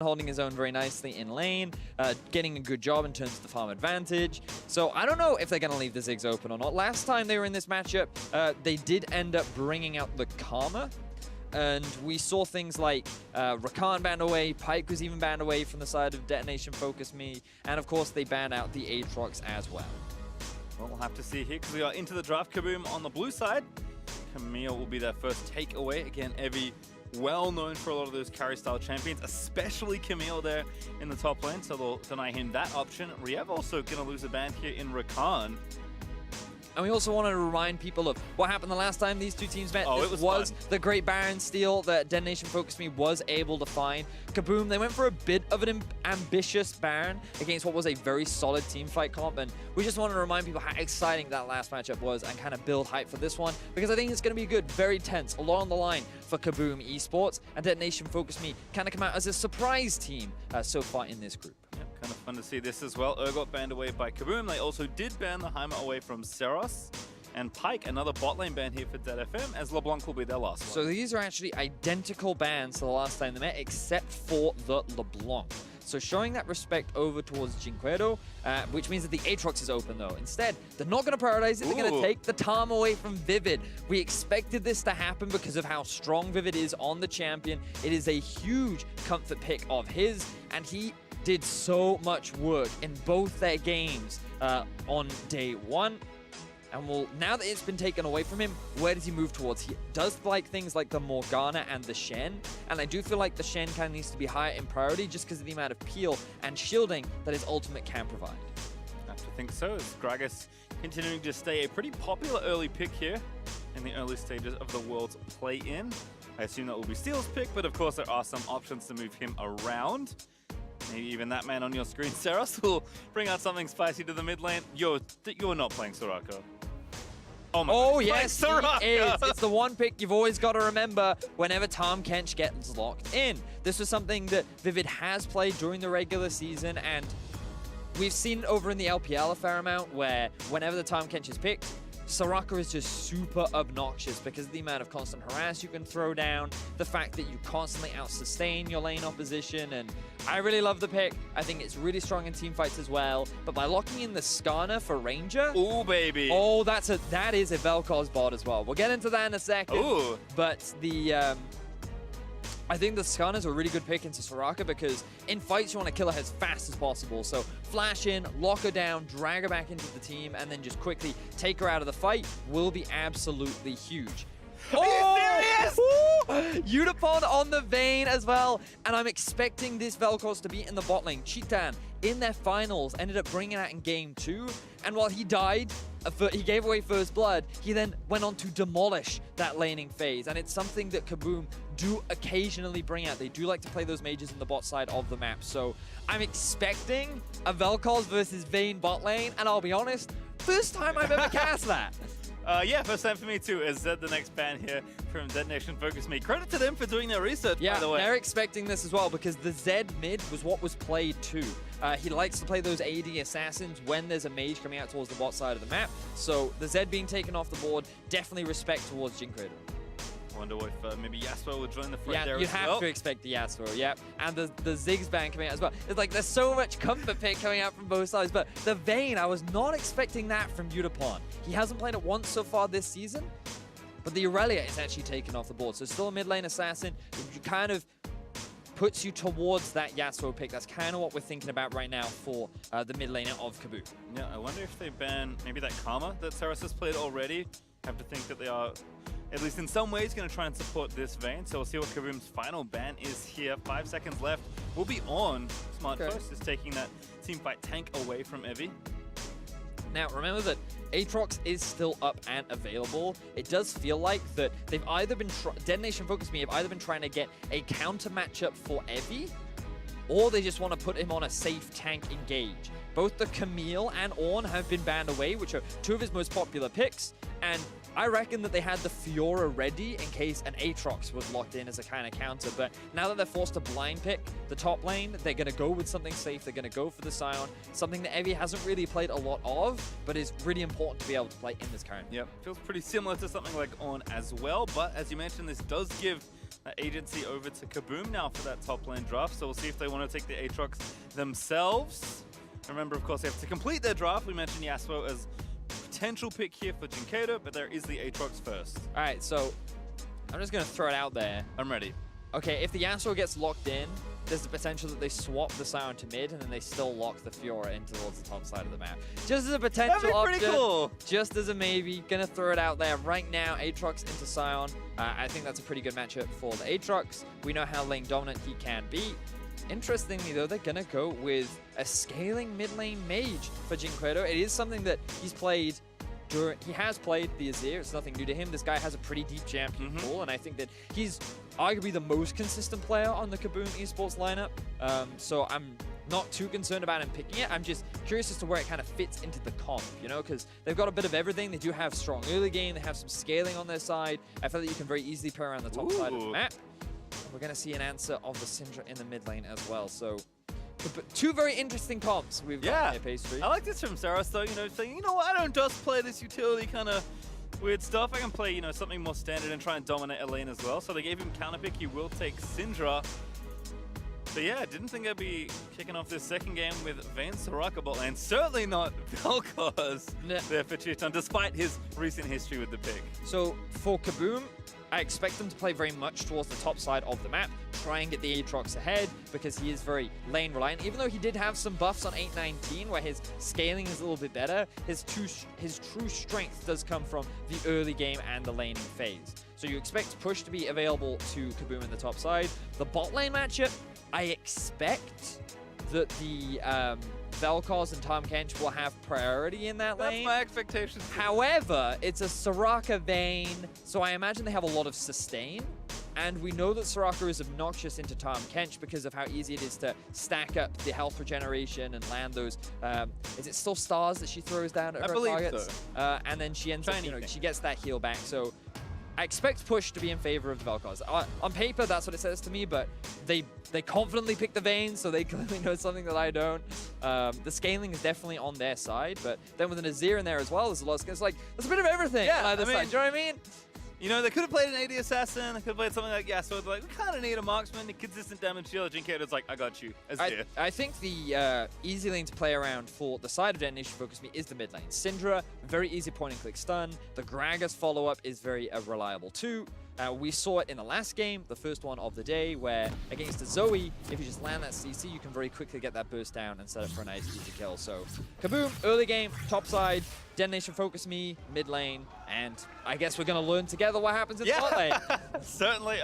holding his own very nicely in lane, getting a good job in terms of the farm advantage. So I don't know if they're going to leave the Ziggs open or not. Last time they were in this matchup, they did end up bringing out the Karma. And we saw things like Rakan banned away, Pyke was even banned away from the side of Detonation FocusMe, and of course they banned out the Aatrox as well. Well, we'll have to see here because we are into the draft. KaBuM on the blue side. Camille will be their first takeaway. Again, Evie well known for a lot of those carry style champions, especially Camille there in the top lane, so they'll deny him that option. Riev also going to lose a ban here in Rakan. And we also wanted to remind people of what happened the last time these two teams met. Oh, this it was fun. The Great Baron steal that Detonation FocusMe was able to find. KaBuM, they went for a bit of an ambitious Baron against what was a very solid team fight comp. And we just wanted to remind people how exciting that last matchup was and kind of build hype for this one, because I think it's going to be good, very tense, along the line for KaBuM Esports. And Detonation FocusMe kind of come out as a surprise team so far in this group. Kind of fun to see this as well. Got banned away by KaBuM. They also did ban the Heimer away from Seros. And Pyke, another bot lane ban here for DFM, as LeBlanc will be their last one. So these are actually identical bans to the last time they met, except for the LeBlanc. So showing that respect over towards Jinquedo, which means that the Aatrox is open though. Instead, they're not going to prioritize it. They're going to take the Tarm away from Vivid. We expected this to happen because of how strong Vivid is on the champion. It is a huge comfort pick of his, and he did so much work in both their games on day one. And now that it's been taken away from him, where does he move towards? He does like things like the Morgana and the Shen, and I do feel like the Shen kind of needs to be higher in priority just because of the amount of peel and shielding that his ultimate can provide. I have to think so, as Gragas continuing to stay a pretty popular early pick here in the early stages of the World's play-in. I assume that will be Steel's pick, but of course there are some options to move him around. Maybe even that man on your screen, Seros, will bring out something spicy to the mid lane. You're not playing Soraka. Oh yes, Soraka. He is. It's the one pick you've always got to remember whenever Tahm Kench gets locked in. This was something that Vivid has played during the regular season, and we've seen it over in the LPL a fair amount, where whenever the Tahm Kench is picked, Soraka is just super obnoxious because of the amount of constant harass you can throw down, the fact that you constantly out-sustain your lane opposition, and I really love the pick. I think it's really strong in team fights as well, but by locking in the Skarner for Ranger... Ooh, baby. Oh, that is a Vel'Koz bot as well. We'll get into that in a second. Ooh. But I think the Skarner is a really good pick into Soraka because in fights you want to kill her as fast as possible. So flash in, lock her down, drag her back into the team, and then just quickly take her out of the fight will be absolutely huge. Are you serious? Unipod on the Vayne as well. And I'm expecting this Vel'Koz to be in the bot lane. Cheetan, in their finals, ended up bringing out in game 2. And while he died, he gave away first blood, he then went on to demolish that laning phase. And it's something that KaBuM do occasionally bring out. They do like to play those mages in the bot side of the map. So I'm expecting a Vel'Koz versus Vayne bot lane. And I'll be honest, first time I've ever cast that. Yeah, first time for me too. Is Zed the next ban here from DetonatioN FocusMe? Credit to them for doing their research, by the way. Yeah, they're expecting this as well because the Zed mid was what was played too. He likes to play those AD assassins when there's a mage coming out towards the bot side of the map. So the Zed being taken off the board, definitely respect towards Jinquedo. Wonder if maybe Yasuo will join the fray there you as have well. to expect the Yasuo, yep. And the Ziggs ban coming out as well. It's like there's so much comfort pick coming out from both sides, but the Vayne, I was not expecting that from Udapon. He hasn't played it once so far this season, but the Aurelia is actually taken off the board. So still a mid lane assassin, which kind of puts you towards that Yasuo pick. That's kind of what we're thinking about right now for the mid laner of KaBuM. Yeah, I wonder if they ban maybe that Karma that Seros has played already. Have to think that they are, at least in some ways, going to try and support this Vayne. So we'll see what KaBuM's final ban is here. 5 seconds left. We'll be on. Smart First is taking that teamfight tank away from Evie. Now, remember that Aatrox is still up and available. It does feel like that they've either been... Detonation FocusMe have either been trying to get a counter matchup for Evie, or they just want to put him on a safe tank engage. Both the Camille and Ornn have been banned away, which are two of his most popular picks, and I reckon that they had the Fiora ready in case an Aatrox was locked in as a kind of counter, but now that they're forced to blind pick the top lane, they're going to go with something safe. They're going to go for the Scion, something that Evie hasn't really played a lot of, but is really important to be able to play in this current. Yep, feels pretty similar to something like Ornn as well, but as you mentioned, this does give that agency over to KaBuM now for that top lane draft. So we'll see if they want to take the Aatrox themselves. Remember, of course, they have to complete their draft. We mentioned Yasuo as potential pick here for Jinkado, but there is the Aatrox first. All right, so I'm just going to throw it out there. I'm ready. Okay, if the Yasuo gets locked in, there's the potential that they swap the Sion to mid, and then they still lock the Fiora in towards the top side of the map. Just as a potential option, pretty cool. Just as a maybe, gonna throw it out there. Right now, Aatrox into Sion. I think that's a pretty good matchup for the Aatrox. We know how lane dominant he can be. Interestingly, though, they're gonna go with a scaling mid lane mage for Jinquedo. It is something that he's played. He has played the Azir. It's nothing new to him. This guy has a pretty deep champion pool, and I think that he's arguably the most consistent player on the KaBuM esports lineup. So I'm not too concerned about him picking it. I'm just curious as to where it kind of fits into the comp, you know, because they've got a bit of everything. They do have strong early game. They have some scaling on their side. I feel that you can very easily play around the top side of the map. And we're going to see an answer of the Syndra in the mid lane as well. So two very interesting comps we've got here, Pastry. I like this from Saras, though, you know, saying, you know what, I don't just play this utility kind of weird stuff. I can play, you know, something more standard and try and dominate a lane as well. So they gave him counter pick. He will take Syndra. But yeah, didn't think I'd be kicking off this second game with Vayne Soraka bot lane. Certainly not Vel'Koz there for Chetan, despite his recent history with the pick. So for KaBuM, I expect them to play very much towards the top side of the map, try and get the Aatrox ahead, because he is very lane reliant. Even though he did have some buffs on 819, where his scaling is a little bit better, his true strength does come from the early game and the laning phase. So you expect push to be available to KaBuM in the top side. The bot lane matchup, I expect that the Vel'Koz and Tahm Kench will have priority in that lane. That's my expectations. However, it's a Soraka Vayne, so I imagine they have a lot of sustain. And we know that Soraka is obnoxious into Tahm Kench because of how easy it is to stack up the health regeneration and land those. Is it still stars that she throws down at her targets? So. And then she ends up, you know, she gets that heal back. So I expect push to be in favor of the Vel'Koz. On paper, that's what it says to me, but they confidently pick the Vayne, so they clearly know something that I don't. The scaling is definitely on their side, but then with an Azir in there as well, there's a lot of skills. Like, there's a bit of everything on either side. Do you know what I mean? You know, they could have played an AD Assassin, they could have played something like Yasuo. They're like, we kind of need a marksman, a consistent damage dealer. Jinkado's like, I got you, Azir. I think the easy lane to play around for the side of Detonation FocusMe is the mid lane. Syndra, very easy point and click stun. The Gragas follow-up is very reliable too. We saw it in the last game, the first one of the day, where against a Zoe, if you just land that CC, you can very quickly get that burst down and set up for a nice easy kill. So KaBuM, early game, top side, Detonation FocusMe, mid lane, and I guess we're going to learn together what happens in the bot lane. Certainly,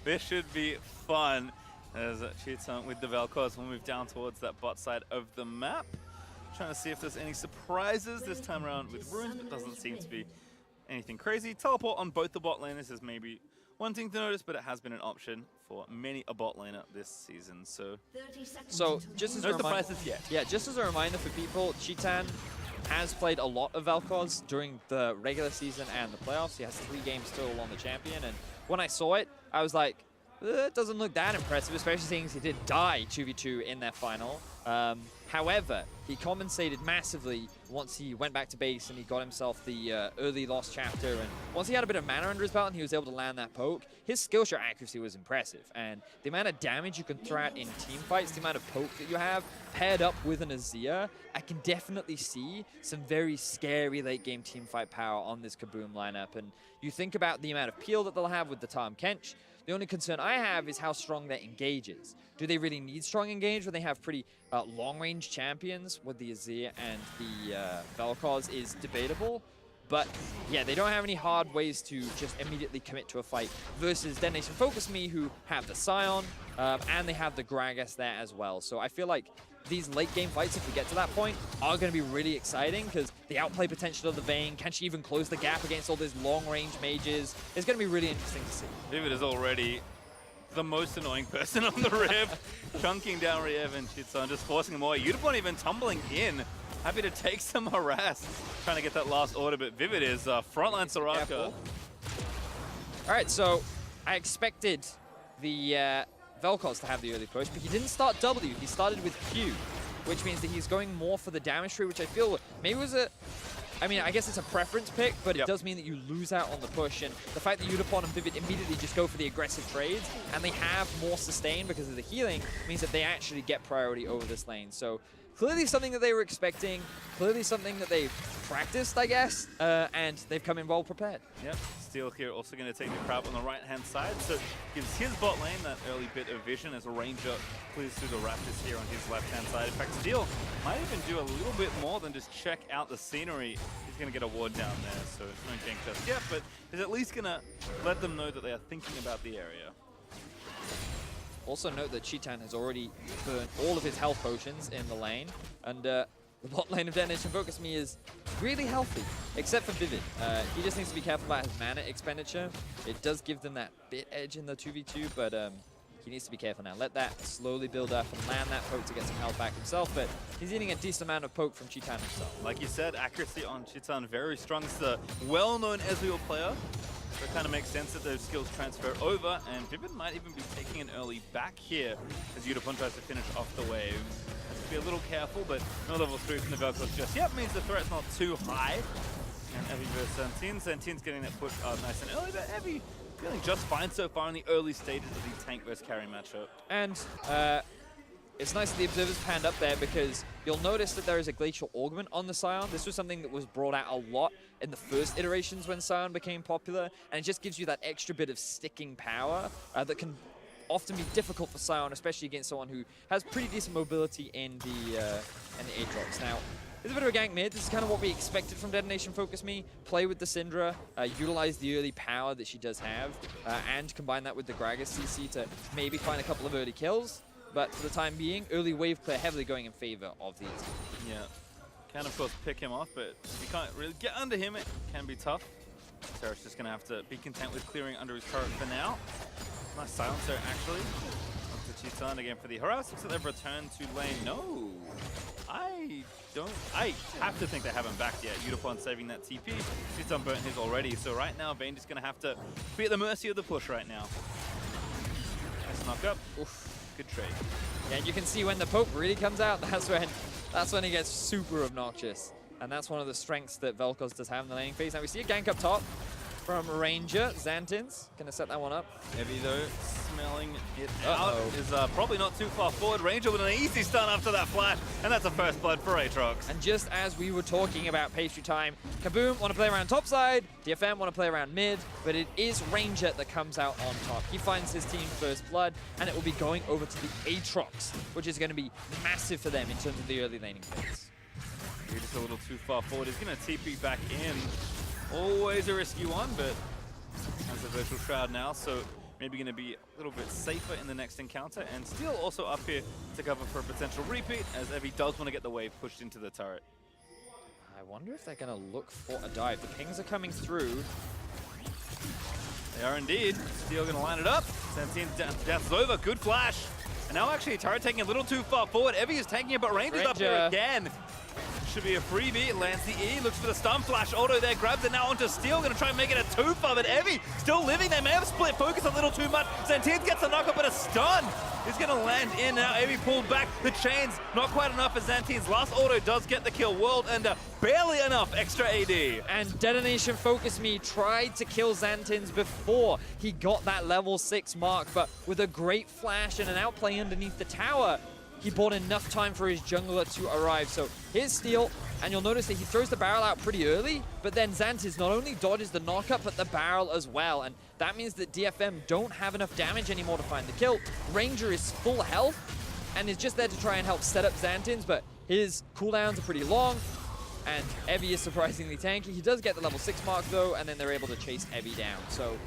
this should be fun. As Chetan with the Vel'Koz will move down towards that bot side of the map. Trying to see if there's any surprises this time around with runes, but doesn't seem to be anything crazy. Teleport on both the bot laners is maybe one thing to notice, but it has been an option for many a bot laner this season. So just as no surprises yet. Yeah, just as a reminder for people, Chetan has played a lot of Vel'Koz during the regular season and the playoffs. He has 3 games total on the champion, and when I saw it, I was like, it doesn't look that impressive, especially seeing he did die 2v2 in that final. However, he compensated massively once he went back to base and he got himself the early lost chapter. And once he had a bit of mana under his belt and he was able to land that poke, his skill shot accuracy was impressive. And the amount of damage you can throw out in team fights, the amount of poke that you have, paired up with an Azir, I can definitely see some very scary late game team fight power on this KaBuM lineup. And you think about the amount of peel that they'll have with the Tahm Kench. The only concern I have is how strong their engage is. Do they really need strong engage when they have pretty long-range champions with the Azir and the Vel'Koz is debatable. But yeah, they don't have any hard ways to just immediately commit to a fight versus Detonation FocusMe, who have the Sion and they have the Gragas there as well. So I feel like these late game fights, if we get to that point, are going to be really exciting because the outplay potential of the Vayne, can she even close the gap against all these long-range mages? It's going to be really interesting to see. Vivid is already the most annoying person on the Riv, chunking down Riev and Chetan, just forcing him away. Yudabon even tumbling in, happy to take some harass, trying to get that last order, but Vivid is frontline Soraka. Careful. All right, so I expected the Vel'Koz to have the early push, but he didn't start W, he started with Q, which means that he's going more for the damage tree, which I feel maybe was a I mean, I guess it's a preference pick, but it does mean that you lose out on the push. And the fact that Udapon and Vivid immediately just go for the aggressive trades, and they have more sustain because of the healing, means that they actually get priority over this lane. So clearly something that they were expecting, clearly something that they've practiced, I guess, and they've come in well prepared. Yep, Steel here also going to take the crowd on the right-hand side, so gives his bot lane that early bit of vision as a Ranger clears through the Raptors here on his left-hand side. In fact, Steel might even do a little bit more than just check out the scenery. He's going to get a ward down there, so no gank just yet, but he's at least going to let them know that they are thinking about the area. Also note that Cheetan has already burned all of his health potions in the lane, and the bot lane of DetonatioN FocusMe is really healthy, except for Vivid. He just needs to be careful about his mana expenditure. It does give them that bit edge in the 2v2, but he needs to be careful now. Let that slowly build up and land that poke to get some health back himself, but he's eating a decent amount of poke from Cheetan himself. Like you said, accuracy on Cheetan very strong. It's the well-known Ezreal player. So it kind of makes sense that those skills transfer over, and Vivid might even be taking an early back here as Udapon tries to finish off the wave. Has to be a little careful, but no level 3 from the Vel'Koz just yet means the threat's not too high. And Evie versus Santin. Santin's getting that push up nice and early, but Evie feeling just fine so far in the early stages of the tank versus carry matchup. And it's nice that the observers panned up there, because you'll notice that there is a glacial augment on the Scion. This was something that was brought out a lot in the first iterations when Scion became popular, and it just gives you that extra bit of sticking power that can often be difficult for Scion, especially against someone who has pretty decent mobility in the Aatrox. Now, it's a bit of a gank mid. This is kind of what we expected from DetonatioN FocusMe. Play with the Syndra, utilize the early power that she does have, and combine that with the Gragas CC to maybe find a couple of early kills. But for the time being, early wave clear heavily going in favor of these. Yeah, can of course pick him off, but if you can't really get under him, it can be tough. Serap's just gonna have to be content with clearing under his turret for now. Nice silencer actually. Up to Cheetan again for the harass. Looks like they've returned to lane. No, I have to think they haven't backed yet. Udapon saving that TP. Cheetan burnt his already, so right now Vayne just gonna have to be at the mercy of the push right now. Nice knock up. Oof. Good trade. Yeah, and you can see when the poke really comes out, that's when it gets super obnoxious. And that's one of the strengths that Vel'Koz does have in the laning phase. Now we see a gank up top from Ranger. Xantin's gonna set that one up. Evie though, smelling it out, is probably not too far forward. Ranger with an easy stun after that flash, and that's a first blood for Aatrox. And just as we were talking about pastry time, KaBuM want to play around top side, DFM want to play around mid, but it is Ranger that comes out on top. He finds his team first blood, and it will be going over to the Aatrox, which is going to be massive for them in terms of the early laning phase. You're just a little too far forward. He's going to TP back in. Always a risky one, but has a virtual shroud now, so maybe going to be a little bit safer in the next encounter. And Steel also up here to cover for a potential repeat, as Evie does want to get the wave pushed into the turret. I wonder if they're going to look for a dive. The pings are coming through. They are indeed. Steel going to line it up. Santin death's over. Good flash. And now actually turret taking a little too far forward. Evie is taking it, but Ranger's up here again. Should be a freebie. Lands the E, looks for the stun flash. Auto there, grabs it now onto Steel. Gonna try and make it a 2-5, but Evie still living. They may have split focus a little too much. Santin gets the knock-up, but a stun is gonna land in now. Evie pulled back. The chains not quite enough for Santin's last auto does get the kill. World and barely enough extra AD. And DetonatioN FocusMe tried to kill Xantin's before he got that level 6 mark, but with a great flash and an outplay underneath the tower, he bought enough time for his jungler to arrive. So here's Steel, and you'll notice that he throws the barrel out pretty early, but then Xantin's not only dodges the knockup, but the barrel as well. And that means that DFM don't have enough damage anymore to find the kill. Ranger is full health, and is just there to try and help set up Xantin's, but his cooldowns are pretty long, and Evie is surprisingly tanky. He does get the level 6 mark though, and then they're able to chase Evie down. So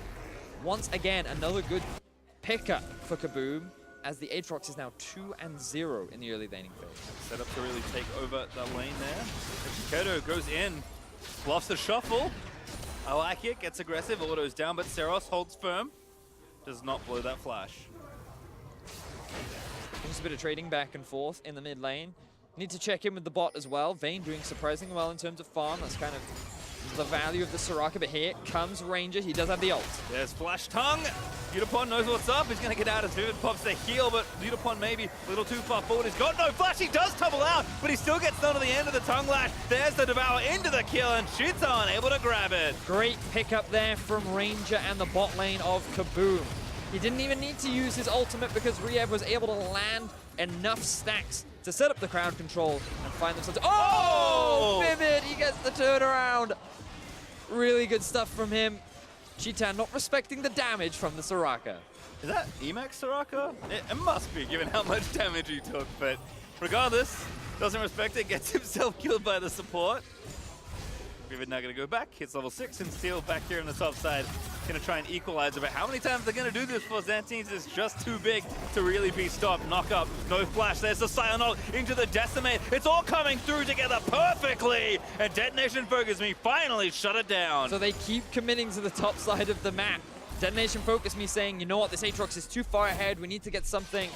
once again, another good pickup for KaBuM, as the Aatrox is now 2-0 in the early laning phase. Set up to really take over the lane there. Kodo goes in, bluffs the shuffle. I like it, gets aggressive, auto's down, but Seros holds firm. Does not blow that flash. Just a bit of trading back and forth in the mid lane. Need to check in with the bot as well. Vayne doing surprisingly well in terms of farm. That's kind of the value of the Soraka, but here comes Ranger. He does have the ult. There's Flash Tongue. Yutapon knows what's up. He's going to get out as Vivid pops the heal, but Yutapon maybe a little too far forward. He's got no flash. He does tumble out, but he still gets thrown to the end of the Tongue Lash. There's the Devour into the kill, and Chitan able to grab it. Great pickup there from Ranger and the bot lane of KaBuM. He didn't even need to use his ultimate because Riev was able to land enough stacks to set up the crowd control and find themselves. Oh! Vivid! He gets the turnaround. Really good stuff from him. Chitan not respecting the damage from the Soraka. Is that Emax Soraka? It must be, given how much damage he took, but regardless, doesn't respect it, gets himself killed by the support. Vivid now going to go back, hits level 6, and Steel back here on the top side. Going to try and equalize it, but how many times they're going to do this for Xantines is just too big to really be stopped. Knock up, no flash, there's the Scion ult into the Decimate. It's all coming through together perfectly, and DetonatioN FocusMe finally shut it down. So they keep committing to the top side of the map. DetonatioN FocusMe saying, you know what, this Aatrox is too far ahead, we need to get something.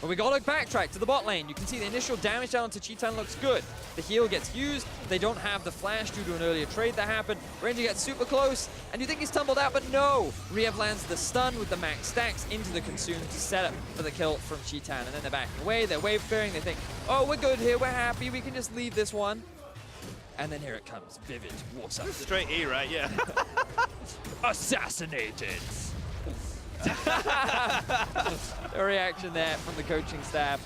But we gotta backtrack to the bot lane. You can see the initial damage down onto Chitan looks good. The heal gets used. They don't have the flash due to an earlier trade that happened. Ranger gets super close, and you think he's tumbled out, but no! Riev lands the stun with the max stacks into the consume to set up for the kill from Chitan. And then they're backing away, they're wave clearing, they think, oh, we're good here, we're happy, we can just leave this one. And then here it comes. Vivid walks up. Straight E, right? Yeah. Assassinated! A reaction there from the coaching staff.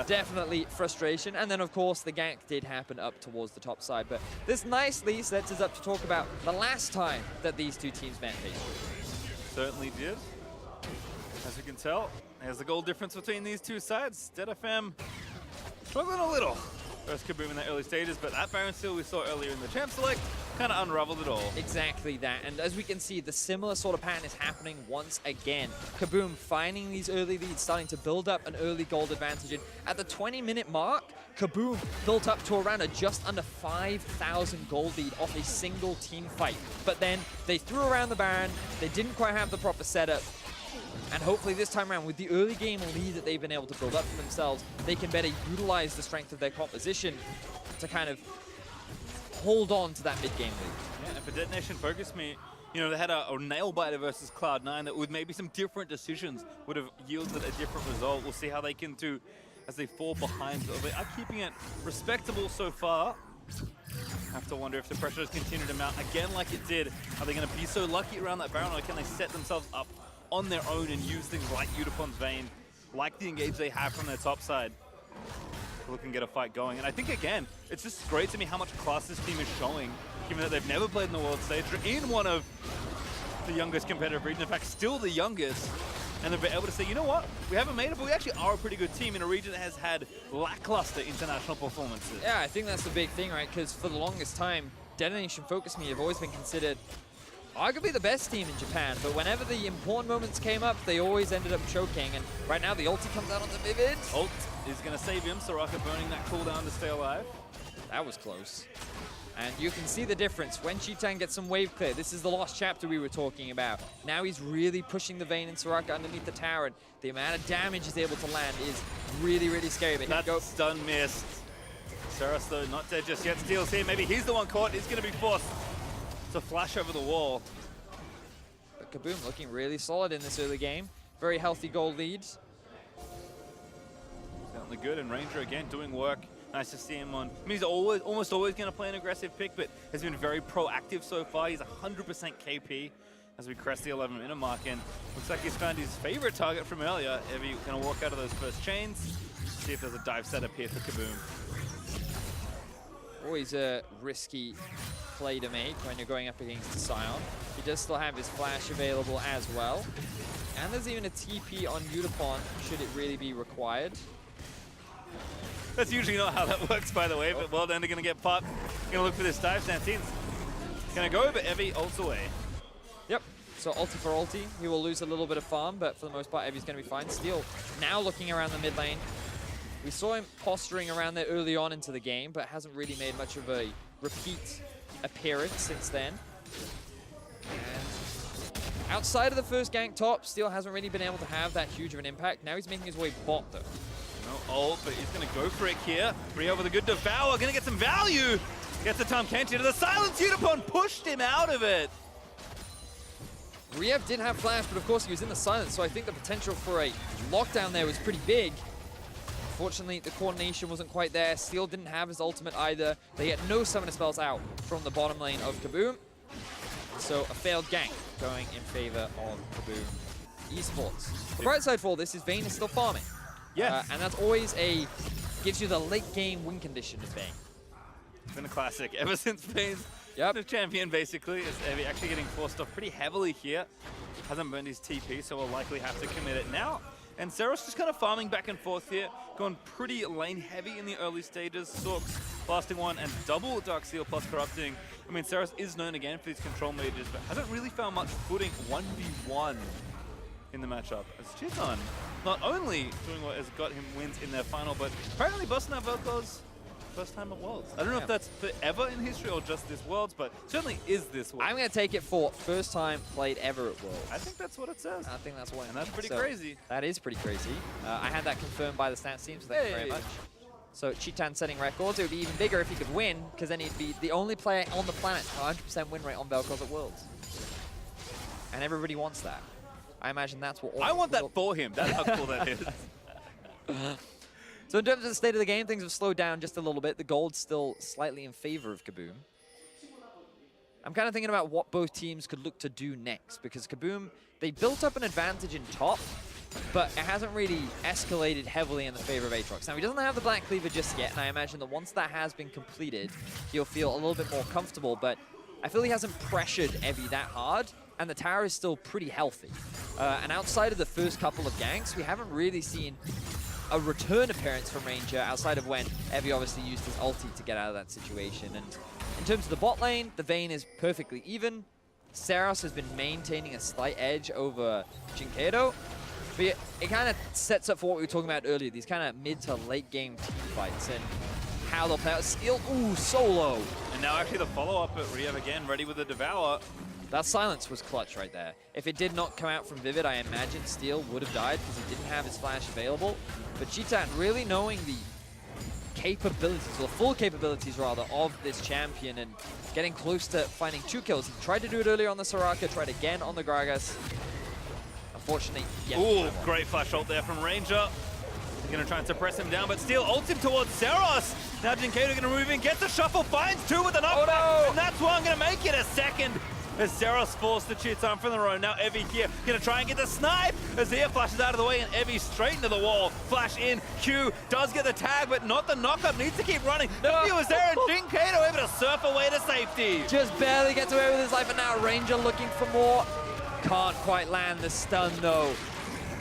Definitely frustration. And then, of course, the gank did happen up towards the top side. But this nicely sets us up to talk about the last time that these two teams met face-to-face. Certainly did. As you can tell, there's the goal difference between these two sides. DFM struggling a little. First KaBuM in the early stages, but that Baron Steel we saw earlier in the Champ Select kind of unraveled it all. Exactly that, and as we can see, the similar sort of pattern is happening once again. KaBuM finding these early leads, starting to build up an early gold advantage, and at the 20-minute mark, KaBuM built up to around a just under 5,000 gold lead off a single team fight. But then they threw around the Baron, they didn't quite have the proper setup, and hopefully this time around, with the early game lead that they've been able to build up for themselves, they can better utilize the strength of their composition to kind of hold on to that mid-game lead. Yeah, and for DetonatioN FocusMe, you know, they had a nail-biter versus Cloud9 that with maybe some different decisions would have yielded a different result. We'll see how they can do as they fall behind. They are keeping it respectable so far. Have to wonder if the pressure has continued to mount again like it did. Are they going to be so lucky around that Baron, or can they set themselves up on their own and use things like Yutapon's Vein, like the engage they have from their top side, to look and get a fight going? And I think, again, it's just great to me how much class this team is showing, given that they've never played in the world stage. They're in one of the youngest competitive regions, in fact, still the youngest. And they've been able to say, you know what, we haven't made it, but we actually are a pretty good team in a region that has had lackluster international performances. Yeah, I think that's the big thing, right? Because for the longest time, DetonatioN FocusMe have always been considered arguably the best team in Japan, but whenever the important moments came up, they always ended up choking, and right now the ulti comes out onto Vivid. Ult is going to save him, Soraka burning that cooldown to stay alive. That was close. And you can see the difference when Chitan gets some wave clear. This is the lost chapter we were talking about. Now he's really pushing the Vayne and Soraka underneath the tower, and the amount of damage he's able to land is really, really scary. But that stun missed. Saras, though, not dead just yet. Steel's here. Maybe he's the one caught. He's going to be forced to flash over the wall. But KaBuM looking really solid in this early game. Very healthy gold leads. Certainly good, and Ranger again doing work. Nice to see him on. I mean, he's almost always going to play an aggressive pick, but has been very proactive so far. He's 100% KP as we crest the 11-minute mark, and looks like he's found his favorite target from earlier. Evie going to walk out of those first chains. See if there's a dive setup here for KaBuM. Always a risky play to make when you're going up against a Scion. He does still have his flash available as well. And there's even a TP on Yutapon should it really be required. That's usually not how that works, by the way, but well done, they're going to get popped. Going to look for this dive. Xantines going to go, but Evie ults away. Yep, so ulti for ulti. He will lose a little bit of farm, but for the most part, Evie's going to be fine. Steel now looking around the mid lane. We saw him posturing around there early on into the game, but hasn't really made much of a repeat appearance since then. And outside of the first gank top, Steel hasn't really been able to have that huge of an impact. Now he's making his way bot, though. No ult, but he's going to go for it here. Rio with a good devour, going to get some value. Gets the Tom Kenchi to the silence. Unipon pushed him out of it. Riev did have flash, but of course he was in the silence, so I think the potential for a lockdown there was pretty big. Unfortunately, the coordination wasn't quite there. Steel didn't have his ultimate either. They had no summoner spells out from the bottom lane of KaBuM. So a failed gank going in favor of KaBuM Esports. The bright side for all this is Vayne is still farming. Yes. And that's always gives you the late game win condition of Vayne. It's been a classic ever since Vayne's the champion, basically. Is Evie actually getting forced off pretty heavily here. Hasn't burned his TP, so we'll likely have to commit it now. And Seros just kind of farming back and forth here, going pretty lane heavy in the early stages. Sorks blasting one and double Dark Seal plus corrupting. I mean, Seros is known again for these control mages, but hasn't really found much footing 1v1 in the matchup. As Cheeton not only doing what has got him wins in their final, but apparently busting out Velkoz's first time at Worlds. I don't know if that's forever in history or just this Worlds, but certainly is this Worlds. I'm going to take it for first time played ever at Worlds. I think that's what it says. I think that's what. And that's pretty crazy. That is pretty crazy. I had that confirmed by the stats team, so thank you very much. So Cheetan setting records. It would be even bigger if he could win, because then he'd be the only player on the planet 100% win rate on Velkoz at Worlds. And everybody wants that. I imagine that's what. I want that for him. That's how cool that is. So in terms of the state of the game, things have slowed down just a little bit. The gold's still slightly in favor of KaBuM. I'm kind of thinking about what both teams could look to do next, because KaBuM, they built up an advantage in top, but it hasn't really escalated heavily in the favor of Aatrox. Now, he doesn't have the Black Cleaver just yet, and I imagine that once that has been completed, he'll feel a little bit more comfortable, but I feel he hasn't pressured Evie that hard, and the tower is still pretty healthy. And outside of the first couple of ganks, we haven't really seen a return appearance from Ranger outside of when Evie obviously used his ulti to get out of that situation. And in terms of the bot lane, the Vayne is perfectly even. Seros has been maintaining a slight edge over Jinkedo. But it kind of sets up for what we were talking about earlier, these kind of mid to late game team fights and how they'll play out. Steel, ooh, solo. And now actually the follow-up at Riev again, ready with the Devour. That silence was clutch right there. If it did not come out from Vivid, I imagine Steel would have died because he didn't have his flash available. But Cheetan really knowing the capabilities, or the full capabilities rather, of this champion and getting close to finding 2 kills. He tried to do it earlier on the Soraka, tried again on the Gragas. Unfortunately, yeah. Ooh, great flash ult there from Ranger. He's going to try and suppress him down, but Steel ults him towards Seros. Now Jinkedo going to move in, gets the shuffle, finds 2 with an knockback, no! and that's why I'm going to make it a second. As Seros forced the Cheetan from the road. Now Evie here going to try and get the snipe. Azir flashes out of the way and Evie straight into the wall. Flash in. Q does get the tag, but not the knockup. Needs to keep running. The view is there and Jinkedo able to surf away to safety. Just barely gets away with his life, and now Ranger looking for more. Can't quite land the stun though.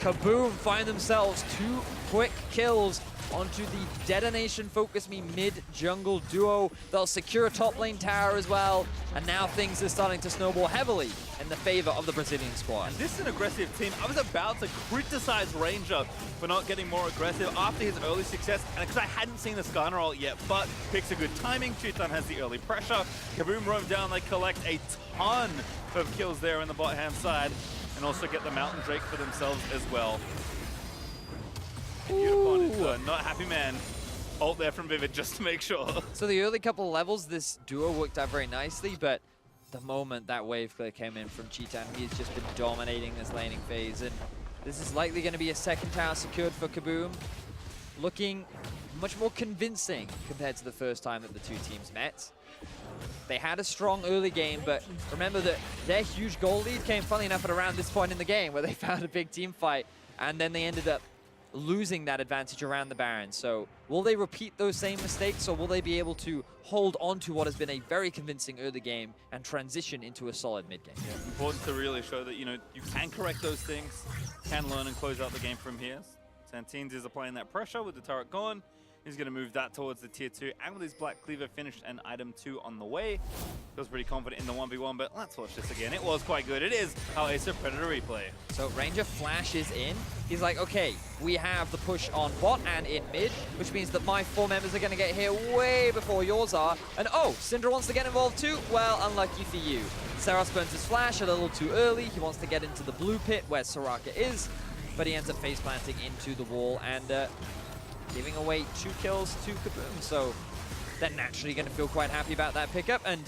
KaBuM find themselves 2 quick kills onto the Detonation FocusMe mid-jungle duo. They'll secure a top lane tower as well, and now things are starting to snowball heavily in the favor of the Brazilian squad. And this is an aggressive team. I was about to criticize Ranger for not getting more aggressive after his early success, and because I hadn't seen the Skarner ult yet, but picks a good timing. Cheetan has the early pressure. KaBuM roam down, they collect a ton of kills there on the bot-hand side, and also get the Mountain Drake for themselves as well. Unipon is not happy man. Ult there from Vivid just to make sure. So the early couple of levels, this duo worked out very nicely, but the moment that wave clear came in from Cheetan, he's just been dominating this laning phase, and this is likely going to be a second tower secured for KaBuM, looking much more convincing compared to the first time that the 2 teams met. They had a strong early game, but remember that their huge goal lead came, funnily enough, at around this point in the game where they found a big team fight, and then they ended up losing that advantage around the Baron. So will they repeat those same mistakes, or will they be able to hold on to what has been a very convincing early game and transition into a solid mid game? Yeah, important to really show that, you know, you can correct those things, can learn and close out the game from here. Santines is applying that pressure with the turret gone. He's going to move that towards the tier 2, and with his Black Cleaver finished and item 2 on the way. Feels pretty confident in the 1v1, but let's watch this again. It was quite good. It is how Ace of Predator replay. So Ranger flashes in. He's like, okay, we have the push on bot and in mid, which means that my 4 members are going to get here way before yours are. And oh, Syndra wants to get involved too? Well, unlucky for you. Seros burns his flash a little too early. He wants to get into the blue pit where Soraka is, but he ends up face planting into the wall and giving away 2 kills to KaBuM. So they're naturally going to feel quite happy about that pickup. And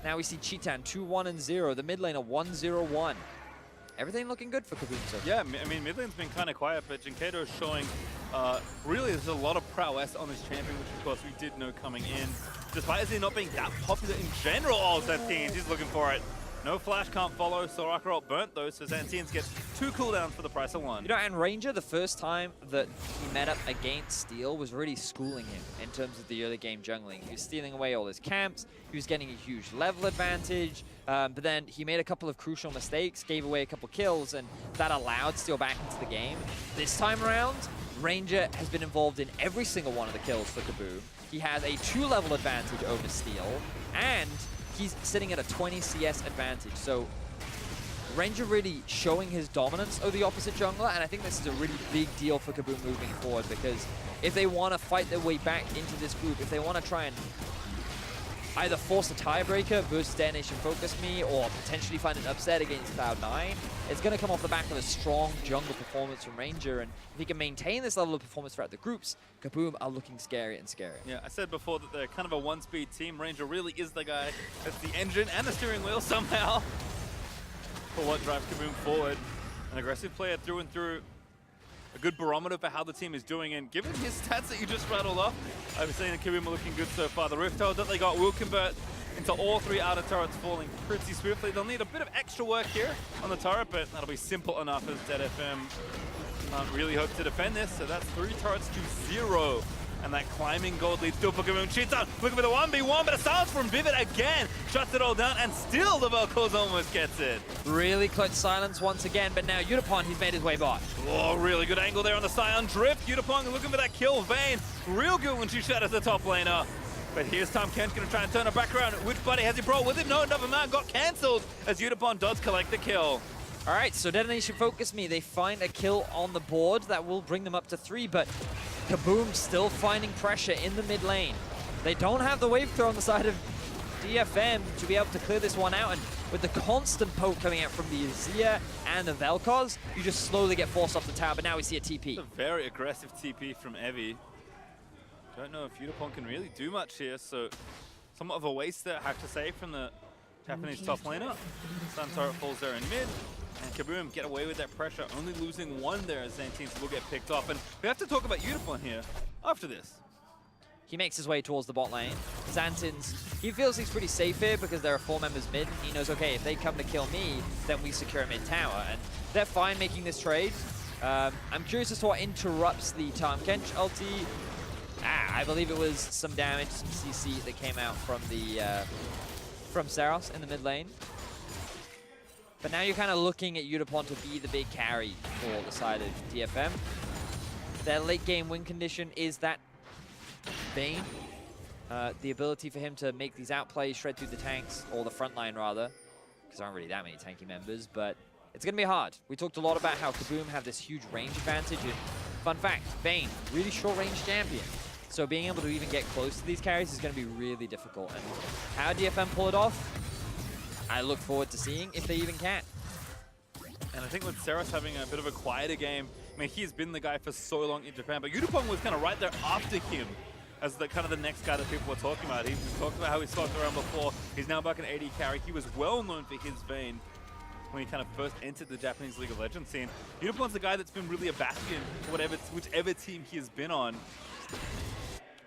now we see Chitan 2-1-0, the mid laner 1-0-1. Everything looking good for KaBuM so far. Yeah, I mean, mid lane's been kind of quiet, but Jinkato is showing really there's a lot of prowess on this champion, which of course we did know coming in. Despite it not being that popular in general, all Xantians, he's looking for it. No flash, can't follow. Soraka ult burnt though, so Xantians gets 2 cooldowns for the price of 1. You know, and Ranger, the first time that he met up against Steel was really schooling him in terms of the early game jungling. He was stealing away all his camps, he was getting a huge level advantage, but then he made a couple of crucial mistakes, gave away a couple kills, and that allowed Steel back into the game. This time around, Ranger has been involved in every single one of the kills for KaBuM. He has a 2-level advantage over Steel, and he's sitting at a 20 CS advantage. So Ranger really showing his dominance over the opposite jungler, and I think this is a really big deal for KaBuM moving forward, because if they want to fight their way back into this group, if they want to try and either force a tiebreaker versus DetonatioN FocusMe or potentially find an upset against Cloud9, it's going to come off the back of a strong jungle performance from Ranger, and if he can maintain this level of performance throughout the groups, KaBuM are looking scary and scary. Yeah, I said before that they're kind of a one-speed team. Ranger really is the guy that's the engine and the steering wheel somehow for what drives KaBuM forward. An aggressive player through and through. A good barometer for how the team is doing, and given his stats that you just rattled off, I was saying that KaBuM are looking good so far. The Rift Hold that they got will convert into all 3 outer turrets falling pretty swiftly. They'll need a bit of extra work here on the turret, but that'll be simple enough as DFM can't really hope to defend this. So that's 3 turrets to 0. And that climbing gold lead still for KaBuM. Chitan looking for the 1v1, but a silence from Vivid again. Shuts it all down, and still the Vel'Koz almost gets it. Really close silence once again, but now Yutapon, he's made his way bot. Oh, really good angle there on the Scion Drift. Yutapon looking for that kill. Vayne, real good when she shatters the top laner. But here's Tahm Kench going to try and turn her back around. Which buddy has he brought with him? No, another man got cancelled as Yutapon does collect the kill. All right, so DetonatioN FocusMe, they find a kill on the board that will bring them up to 3, but KaBuM still finding pressure in the mid lane. They don't have the wave throw on the side of DFM to be able to clear this one out, and with the constant poke coming out from the Azir and the Vel'Koz, you just slowly get forced off the tower, but now we see a TP. It's a very aggressive TP from Evie. Don't know if Yutapon can really do much here, so somewhat of a waste there, I have to say, from the Japanese top laner. Sun turret falls there in mid. And KaBuM get away with that pressure, only losing 1 there as Xantians will get picked off. And we have to talk about Yutapon here after this. He makes his way towards the bot lane. Xantians, he feels he's pretty safe here because there are 4 members mid. He knows, okay, if they come to kill me, then we secure mid tower. And they're fine making this trade. I'm curious as to what interrupts the Tahm Kench ulti. I believe it was some damage, some CC that came out from the from Saros in the mid lane. But now you're kind of looking at Yutapon to be the big carry for the side of DFM. Their late game win condition is that Vayne. The ability for him to make these outplays, shred through the tanks, or the front line rather, because there aren't really that many tanky members, but it's going to be hard. We talked a lot about how KaBuM have this huge range advantage, and fun fact, Vayne, really short range champion. So being able to even get close to these carries is going to be really difficult. And how DFM pull it off? I look forward to seeing if they even can. And I think with Saros having a bit of a quieter game, I mean, he's been the guy for so long in Japan, but Yutapon was kind of right there after him as the kind of the next guy that people were talking about. He talked about how he slogged around before. He's now back in AD carry. He was well known for his Vayne when he kind of first entered the Japanese League of Legends scene. Yutapon's the guy that's been really a bastion for whichever team he has been on.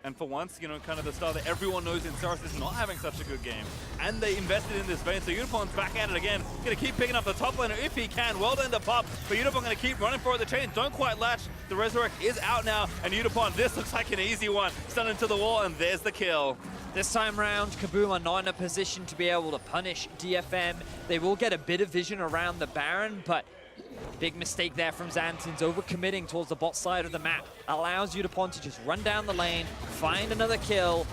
And for once, you know, kind of the style that everyone knows in Saros is not having such a good game. And they invested in this Vayne, so Yutapon's back at it again. Gonna keep picking up the top laner if he can. Well done to Pop, but Yutapon gonna keep running for it. The chain don't quite latch. The Resurrect is out now, and Yutapon, this looks like an easy one. Stun into the wall, and there's the kill. This time round, KaBuM are not in a position to be able to punish DFM. They will get a bit of vision around the Baron, but big mistake there from Xantians, overcommitting towards the bot side of the map. Allows Yutapon to just run down the lane, find another kill,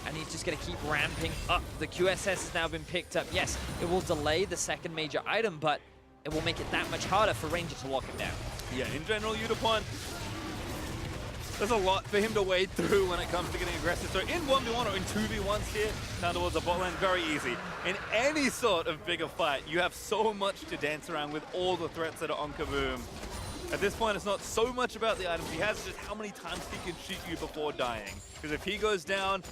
and he's just going to keep ramping up. The QSS has now been picked up. Yes, it will delay the second major item, but it will make it that much harder for Ranger to lock him down. Yeah, in general, Yutapon, there's a lot for him to wade through when it comes to getting aggressive. So in 1v1 or in 2v1s here, down towards the bot lane, very easy. In any sort of bigger fight, you have so much to dance around with all the threats that are on KaBuM. At this point, it's not so much about the items he has, just how many times he can shoot you before dying. Because if he goes down,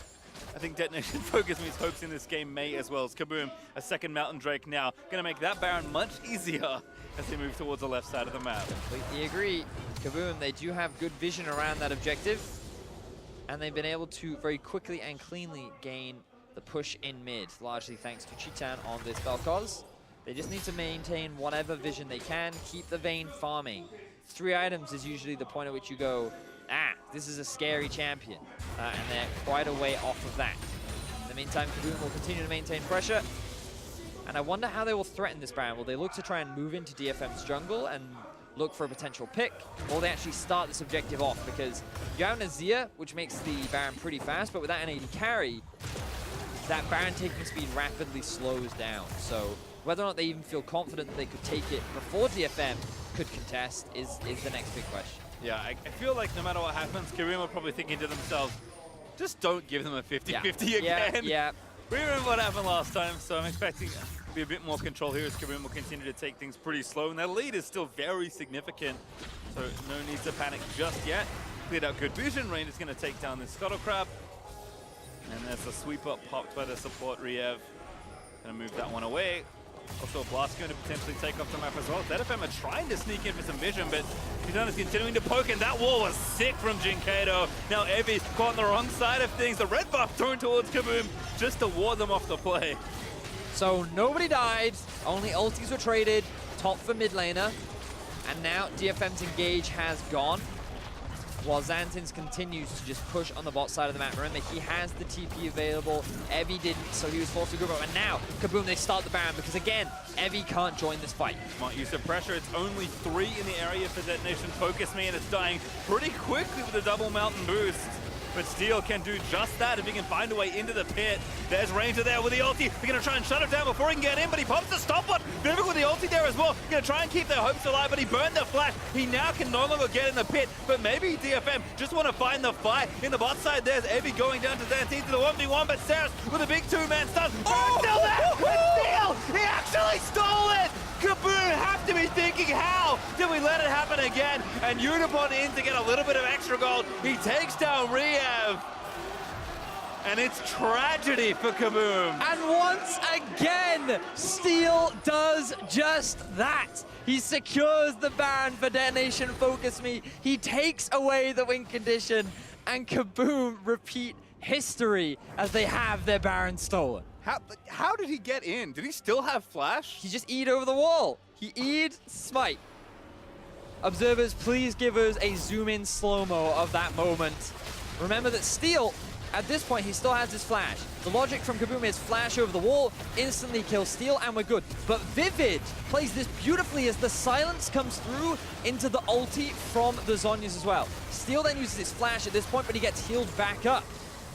I think DetonatioN FocusMe's hopes in this game may as well. As KaBuM, a second Mountain Drake now, going to make that Baron much easier as they move towards the left side of the map. Completely agree. KaBuM, they do have good vision around that objective, and they've been able to very quickly and cleanly gain the push in mid, largely thanks to Chitan on this Vel'Koz. They just need to maintain whatever vision they can, keep the Vayne farming. 3 items is usually the point at which you go, this is a scary champion, and they're quite a way off of that. In the meantime, KaBuM will continue to maintain pressure, and I wonder how they will threaten this Baron. Will they look to try and move into DFM's jungle and look for a potential pick, or will they actually start this objective off? Because you have Nazir, which makes the Baron pretty fast, but without an AD carry, that Baron taking speed rapidly slows down. So whether or not they even feel confident that they could take it before DFM could contest is the next big question. Yeah, I feel like no matter what happens, KaBuM are probably thinking to themselves, just don't give them a 50-50 again. Yeah. We remember what happened last time, so I'm expecting to be a bit more control here as KaBuM will continue to take things pretty slow, and their lead is still very significant, so no need to panic just yet. Cleared out good vision, Rain is going to take down this Scuttle Crab, and there's a sweep up popped by the support Riev. Going to move that one away. Also, Blast going to potentially take off the map as well. DFM are trying to sneak in for some vision, but Titan is continuing to poke, and that wall was sick from Jinkato. Now Evie caught on the wrong side of things. The red buff thrown towards KaBuM just to ward them off the play. So nobody died, only ultis were traded, top for mid laner, and now DFM's engage has gone, while Xantins continues to just push on the bot side of the map. Remember, he has the TP available, Evie didn't, so he was forced to group up, and now KaBuM, they start the Baron, because again, Evie can't join this fight. Smart use of pressure. It's only 3 in the area for DetonatioN FocusMe, and it's dying pretty quickly with a double mountain boost. But Steel can do just that if he can find a way into the pit. There's Ranger there with the ulti. They're going to try and shut it down before he can get in, but he pops the stop one. Vivek with the ulti there as well. Going to try and keep their hopes alive, but he burned the flash. He now can no longer get in the pit, but maybe DFM just want to find the fight. In the bot side, there's Evie going down to Xantins to the 1v1, but Saris with a big 2-man stun. Oh, still there with Steel! He actually stole it! KaBuM have to be thinking, how did we let it happen again? And Unipon in to get a little bit of extra gold. He takes down Riev. And it's tragedy for KaBuM. And once again, Steel does just that. He secures the Baron for DetonatioN FocusMe. He takes away the win condition, and KaBuM repeat history as they have their Baron stolen. How did he get in? Did he still have flash? He just E'd over the wall. He E'd Smite. Observers, please give us a zoom-in slow-mo of that moment. Remember that Steel, at this point, he still has his flash. The logic from KaBuM is flash over the wall, instantly kill Steel, and we're good. But Vivid plays this beautifully as the silence comes through into the ulti from the Zhonya's as well. Steel then uses his flash at this point, but he gets healed back up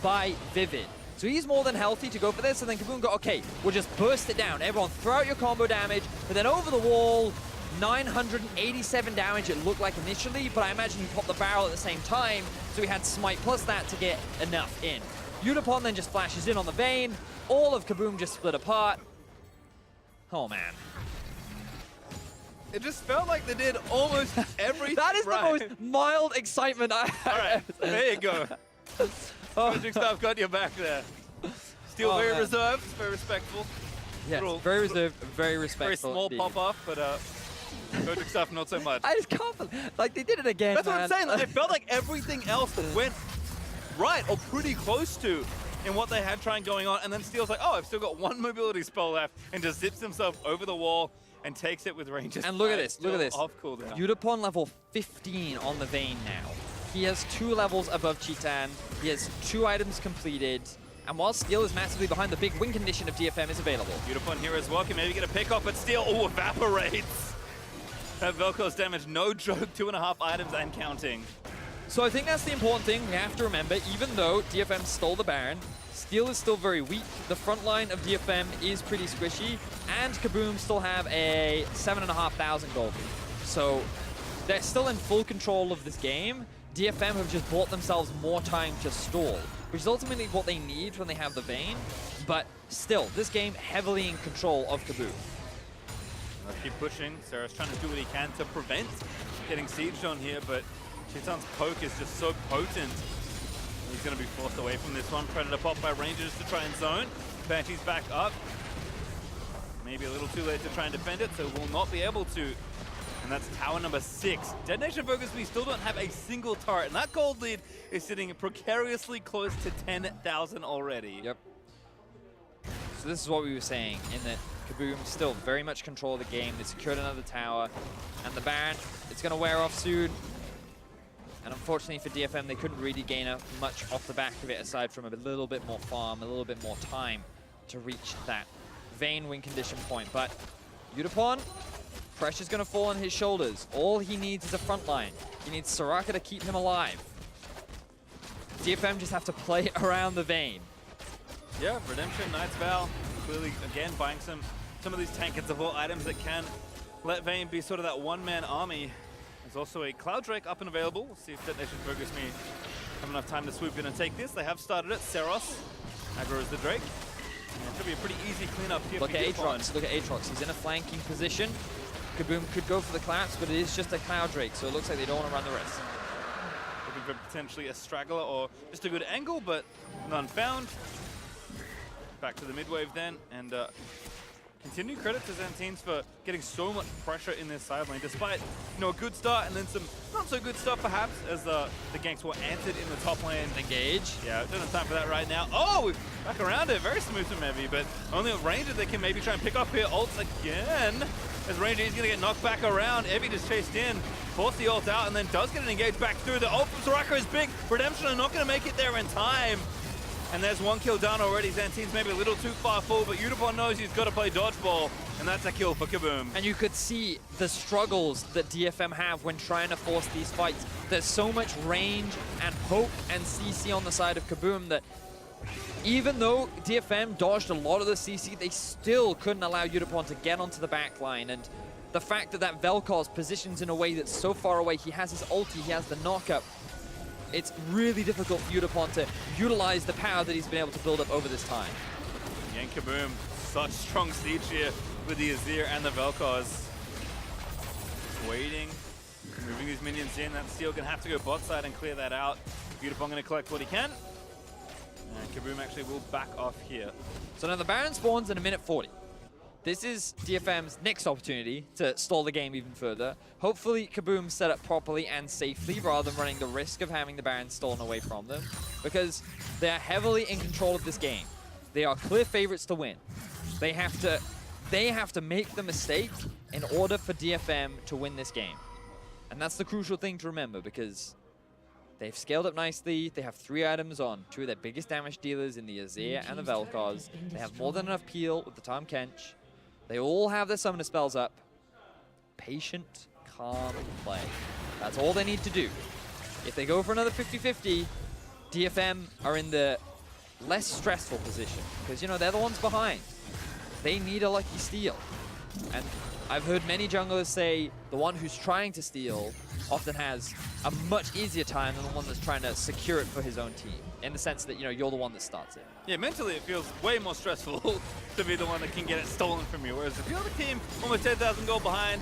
by Vivid. So he's more than healthy to go for this, and then KaBuM got, okay, we'll just burst it down. Everyone throw out your combo damage, but then over the wall, 987 damage it looked like initially, but I imagine he popped the barrel at the same time, so he had Smite plus that to get enough in. Unipon then just flashes in on the Vayne. All of KaBuM just split apart. Oh, man. It just felt like they did almost everything. That is right. the most mild excitement I have. All right, there you go. Magic Staff got your back there. Still very man. reserved, very respectful. Yeah, very reserved, very respectful. Very small pop-off, but Magic Staff not so much. I just can't believe, like, they did it again, That's man. what I'm saying. Like, it felt like everything else went right, or pretty close to, in what they had trying going on, and then Steel's like, oh, I've still got 1 mobility spell left, and just zips himself over the wall and takes it with ranges. And look at this, look at this. Off cooldown. Unipon level 15 on the Vayne now. He has 2 levels above Chitan. He has 2 items completed. And while Steel is massively behind, the big win condition of DFM is available. Unipon here as well, can maybe get a pick off, but Steel, evaporates. That Vel'Koz damage, no joke, 2.5 items and counting. So I think that's the important thing we have to remember. Even though DFM stole the Baron, Steel is still very weak. The front line of DFM is pretty squishy, and KaBuM still have a 7,500 gold lead. So they're still in full control of this game. DFM have just bought themselves more time to stall, which is ultimately what they need when they have the Vayne. But still, this game heavily in control of KaBuM. Let's keep pushing. Sarah's trying to do what he can to prevent getting sieged on here, but Chitan's poke is just so potent. He's going to be forced away from this one. Predator pop by Rangers to try and zone. Banshee's back up. Maybe a little too late to try and defend it, so will not be able to. And that's tower number 6. Detonation FocusMe still don't have a single turret, and that gold lead is sitting precariously close to 10,000 already. Yep. So this is what we were saying, in that KaBuM still very much control the game. They secured another tower, and the Baron, it's going to wear off soon. And unfortunately for DFM, they couldn't really gain much off the back of it, aside from a little bit more farm, a little bit more time to reach that Vayne win condition point. But Yutapon, pressure's going to fall on his shoulders. All he needs is a front line. He needs Soraka to keep him alive. DFM just have to play around the Vayne. Yeah, Redemption, Knight's Vow, clearly, again, buying some of these tank and support items that can let Vayne be sort of that one-man army. There's also a Cloud Drake up and available. We'll see if Detonation FocusMe have enough time to swoop in and take this. They have started it. Seros aggroes the Drake. And it should be a pretty easy cleanup here. Look at Aatrox. Look at Aatrox. He's in a flanking position. KaBuM could go for the collapse, but it is just a Cloud Drake, so it looks like they don't want to run the risk. Looking for potentially a straggler or just a good angle, but none found. Back to the mid-wave then, and continued credit to Zantines for getting so much pressure in this side lane, despite, you know, a good start and then some not so good stuff perhaps, as the ganks were answered in the top lane. Engage. Yeah, don't have time for that right now. Oh, we're back around it. Very smooth from Evie, but only a Ranger that can maybe try and pick up here. Ults again. As Ranger is going to get knocked back around. Evie just chased in, forced the ult out, and then does get an engage back through. The ult from Soraka is big. Redemption are not going to make it there in time. And there's one kill done already. Zantines maybe a little too far full, but Yutapon knows he's got to play dodgeball, and that's a kill for KaBuM. And you could see the struggles that DFM have when trying to force these fights. There's so much range and poke and CC on the side of KaBuM that even though DFM dodged a lot of the CC, they still couldn't allow Yutapon to get onto the back line. And the fact that Vel'Koz positions in a way that's so far away, he has his ulti, he has the knockup, it's really difficult for Yutapon to utilize the power that he's been able to build up over this time. And KaBuM, such strong siege here with the Azir and the Vel'Koz. Waiting, moving these minions in. That Steel gonna have to go bot side and clear that out. Yutapon gonna collect what he can. And KaBuM actually will back off here. So now the Baron spawns in a minute 40. This is DFM's next opportunity to stall the game even further. Hopefully KaBuM set up properly and safely rather than running the risk of having the Baron stolen away from them, because they are heavily in control of this game. They are clear favorites to win. They have to make the mistake in order for DFM to win this game. And that's the crucial thing to remember, because they've scaled up nicely. They have 3 items on 2 of their biggest damage dealers in the Azir and the Vel'Koz. They have more than enough peel with the Tahm Kench. They all have their summoner spells up. Patient, calm play. That's all they need to do. If they go for another 50-50, DFM are in the less stressful position, because, you know, they're the ones behind. They need a lucky steal. And I've heard many junglers say the one who's trying to steal often has a much easier time than the one that's trying to secure it for his own team, in the sense that, you know, you're the one that starts it. Yeah, mentally it feels way more stressful to be the one that can get it stolen from you, whereas if you're the team almost 10,000 gold behind,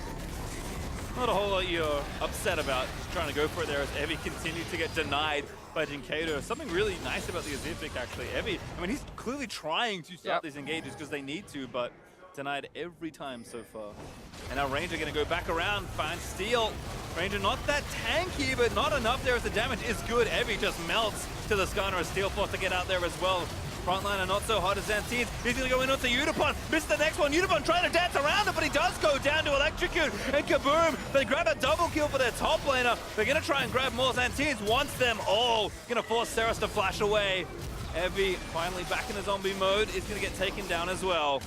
not a whole lot you're upset about. Just trying to go for it there as Evie continued to get denied by Jinkato. Something really nice about the Azir pick, actually. Evie, I mean, he's clearly trying to start these engages because they need to, but denied every time so far. And now Ranger gonna go back around, find Steel. Ranger not that tanky, but not enough there as the damage is good. Evie just melts to the Skarner as Steel forced to get out there as well. Frontliner not so hot as Zantines. He's gonna go in onto Yutapon. Missed the next one. Yutapon trying to dance around it, but he does go down to electrocute. And KaBuM, they grab a double kill for their top laner. They're gonna try and grab more. Zantines wants them all. Gonna force Seros to flash away. Evie finally back in the zombie mode is gonna get taken down as well.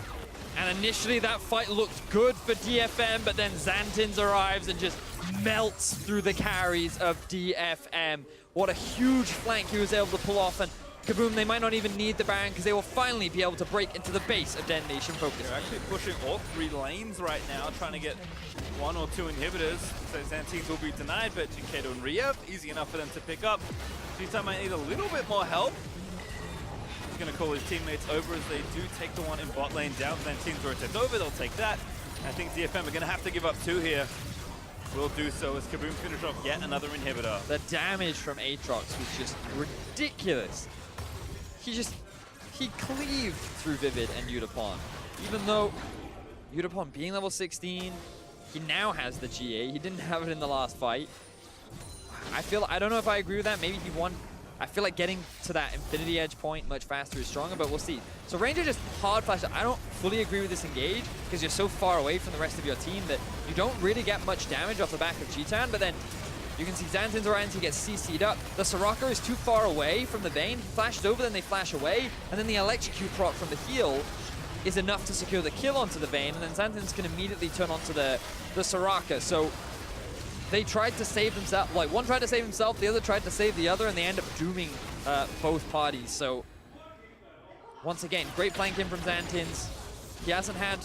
And initially that fight looked good for DFM, but then Zantines arrives and just melts through the carries of DFM. What a huge flank he was able to pull off, and KaBuM, they might not even need the Baron because they will finally be able to break into the base of Detonation FocusMe. They're actually pushing all 3 lanes right now, trying to get 1 or 2 inhibitors. So Zantines will be denied, but Jinkato and Riev, easy enough for them to pick up. G-Time might need a little bit more help. He's going to call his teammates over as they do take the one in bot lane down. Zantines rotates over, they'll take that. I think DFM are going to have to give up 2 here. will do so as KaBuM finish off yet another inhibitor. The damage from Aatrox was just ridiculous. He cleaved through Vivid and Udapon. Even though Udapon being level 16, he now has the GA. He didn't have it in the last fight. I don't know if I agree with that. Maybe he won. I feel like getting to that Infinity Edge point much faster is stronger, but we'll see. So Ranger just hard flash. I don't fully agree with this engage because you're so far away from the rest of your team that you don't really get much damage off the back of G-Tan, but then you can see Xantin's around, he gets CC'd up. The Soraka is too far away from the Vayne. He flashes over, then they flash away, and then the Electrocute proc from the heal is enough to secure the kill onto the Vayne, and then Xantin's can immediately turn onto the Soraka. So they tried to save themselves, like one tried to save himself, the other tried to save the other, and they end up dooming both parties. So once again, great flanking from Xantin's. He hasn't had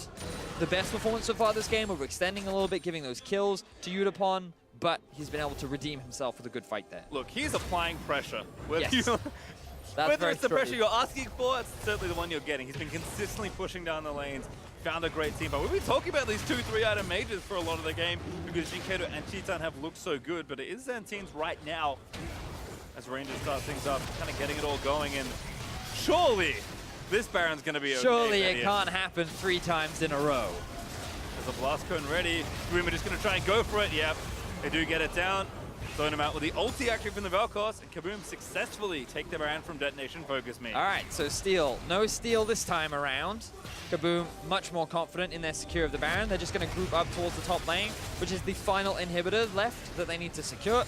the best performance so far this game, overextending a little bit, giving those kills to Udapon, but he's been able to redeem himself with a good fight there. Look, he's applying pressure. Whether, Yes. whether it's the pressure you're asking for, it's certainly the one you're getting. He's been consistently pushing down the lanes, found a great team. But we've been talking about these 2-3 item majors for a lot of the game because Jinkedo and G-Tan have looked so good, but it is Xantin's right now as Rangers start things up, kind of getting it all going, and surely this Baron's going to be okay. Surely it can't happen 3 times in a row. There's a blast cone ready. KaBuM are just going to try and go for it. Yep, they do get it down. Throwing him out with the ulti active from the Vel'Koz, and KaBuM successfully take the Baron from Detonation FocusMe. All right, so steal. No steal this time around. KaBuM much more confident in their secure of the Baron. They're just going to group up towards the top lane, which is the final inhibitor left that they need to secure.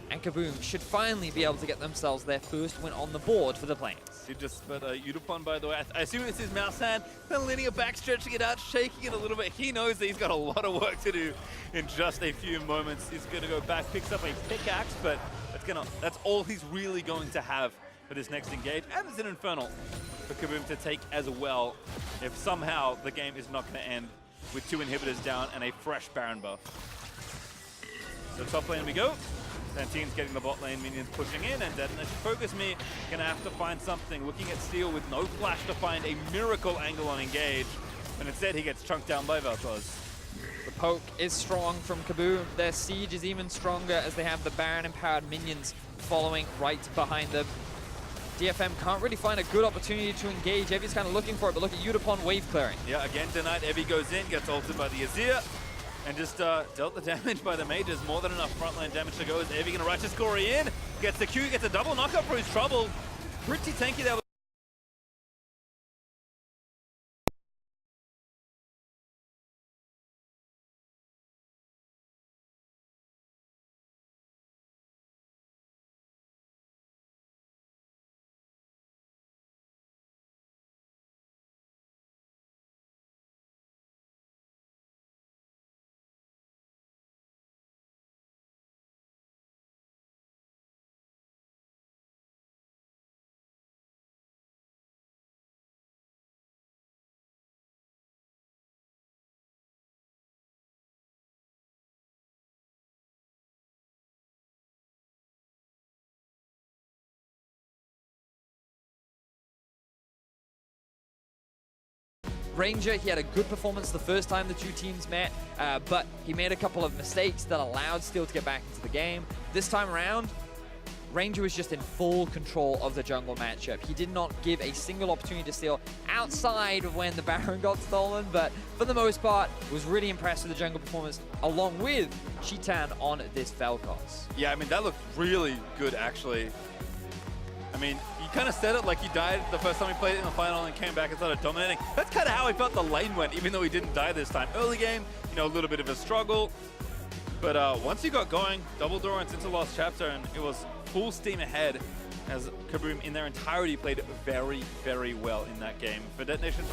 And KaBuM should finally be able to get themselves their first win on the board for the Plains. You just spent Udapon, by the way. I assume this is mouse hand, then linear back, stretching it out, shaking it a little bit. He knows that he's got a lot of work to do in just a few moments. He's going to go back, picks up a pickaxe, but that's all he's really going to have for this next engage. And there's an Infernal for KaBuM to take as well if somehow the game is not going to end with 2 inhibitors down and a fresh Baron buff. So top lane we go. Xantin's getting the bot lane, minions pushing in, and Detonation FocusMe gonna have to find something. Looking at Steel with no flash to find a miracle angle on engage, and instead he gets chunked down by Vel'Koz. The poke is strong from KaBuM. Their siege is even stronger as they have the Baron-empowered minions following right behind them. DFM can't really find a good opportunity to engage. Evi's kind of looking for it, but look at Udapon wave clearing. Yeah, again tonight, Evi goes in, gets ulted by the Azir, and just dealt the damage by the mages. More than enough frontline damage to go. Is Evi gonna Righteous Glory in? Gets the Q, gets a double knockup for his trouble. Pretty tanky there. Ranger, he had a good performance the first time the 2 teams met, but he made a couple of mistakes that allowed Steel to get back into the game. This time around, Ranger was just in full control of the jungle matchup. He did not give a single opportunity to steal outside of when the Baron got stolen, but for the most part, was really impressed with the jungle performance, along with G-Tan on this Vel'Koz. Yeah, I mean, that looked really good, actually. I mean, you kind of said it like he died the first time he played it in the final and came back and started dominating. That's kind of how I felt the lane went, even though he didn't die this time. Early game, you know, a little bit of a struggle. But once he got going, double Dorrance into Lost Chapter, and it was full steam ahead as KaBuM in their entirety played very, very well in that game. For Detonation